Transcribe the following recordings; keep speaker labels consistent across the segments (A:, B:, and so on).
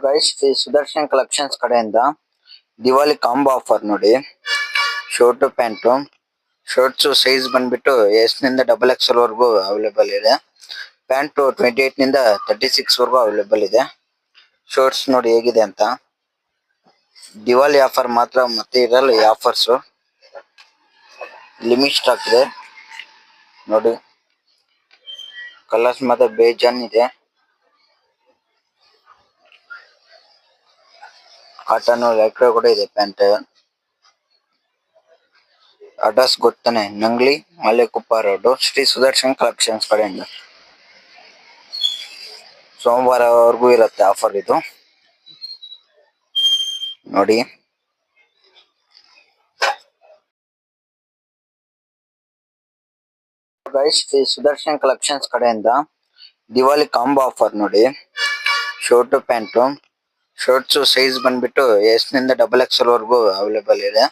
A: Guys, Shri Sudarshan collections ಕಡೆಯಿಂದ Diwali combo offer ನೋಡಿ. Shirt pant, shirts size ಬಂದ್ಬಿಟ್ಟು ಎಸ್ ನಿಂದ XXL ವರೆಗೂ ಅವೈಲೇಬಲ್ ಇದೆ. ಪ್ಯಾಂಟು 28 ನಿಂದ 36 ವರೆಗೂ ಅವೈಲೇಬಲ್ ಇದೆ. ಶರ್ಟ್ಸ್ ನೋಡಿ ಹೇಗಿದೆ ಅಂತ. ದಿವಾಲಿ ಆಫರ್ ಮಾತ್ರ ಮತ್ತೆ ಇರಲ್ಲ ಈ ಆಫರ್ಸ್. ಲಿಮಿಟ್ ಸ್ಟಾಕ್ ಇದೆ ನೋಡಿ. ಕಲರ್ಸ್ ಮತ್ತೆ ಬೇಜಾನ್ ಇದೆ. ಕಾಟನ್ ಲೆಕ್ರ ಕೂಡ ಇದೆ. ಪ್ಯಾಂಟ್ ಅಡ್ರೆಸ್ ಗೊತ್ತಾನೆ, ನಂಗ್ಲಿ ಮಲೆಕುಪ್ಪ ರೋಡ್, ಶ್ರೀ ಸುದರ್ಶನ್ ಕಲೆಕ್ಷನ್ಸ್ ಕಡೆಯಿಂದ. ಸೋಮವಾರವರೆಗೂ ಇರುತ್ತೆ ಆಫರ್ ಇದು ನೋಡಿ. ಗೈಸ್, ಶ್ರೀ ಸುದರ್ಶನ್ ಕಲೆಕ್ಷನ್ಸ್ ಕಡೆಯಿಂದ ದಿವಾಲಿ ಕಾಂಬೋ ಆಫರ್ ನೋಡಿ. ಶರ್ಟ್ ಪ್ಯಾಂಟು, ಶರ್ಟ್ಸ್ ಸೈಜ್ ಬಂದ್ಬಿಟ್ಟು ಎಸ್ ನಿಂದ XXL ವರೆಗೂ ಅವೈಲೇಬಲ್ ಇದೆ.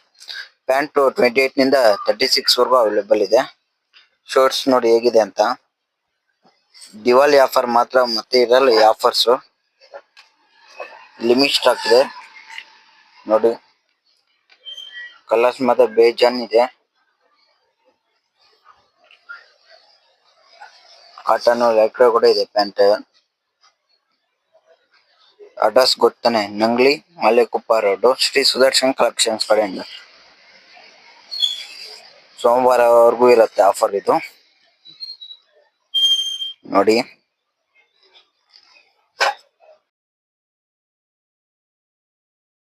A: ಪ್ಯಾಂಟು 28 ನಿಂದ 36 ವರೆಗೂ ಅವೈಲೇಬಲ್ ಇದೆ. ಶರ್ಟ್ಸ್ ನೋಡಿ ಹೇಗಿದೆ ಅಂತ. ದಿವಾಲಿ ಆಫರ್ ಮಾತ್ರ ಮತ್ತೆ ಇರಲ್ಲ ಈ ಆಫರ್ಸ್. ಲಿಮಿಟ್ ಸ್ಟಾಕ್ ಇದೆ ನೋಡಿ. ಕಲರ್ಸ್ ಮತ್ತೆ ಬೇಜಾನ್ ಇದೆ. ಕಾಟನ್ ಲೆಕ್ರ ಕೂಡ ಇದೆ. ಪ್ಯಾಂಟ್ ಅಡ್ರೆಸ್ ಗೊತ್ತಾನೆ, ನಂಗ್ಲಿ ಮಲೆಕುಪ್ಪ ರೋಡ್, ಶ್ರೀ ಸುದರ್ಶನ್ ಕಲೆಕ್ಷನ್ಸ್ ಕಡೆಯಿಂದ. ಸೋಮವಾರವರೆಗೂ ಇರುತ್ತೆ ಆಫರ್ ಇದು ನೋಡಿ.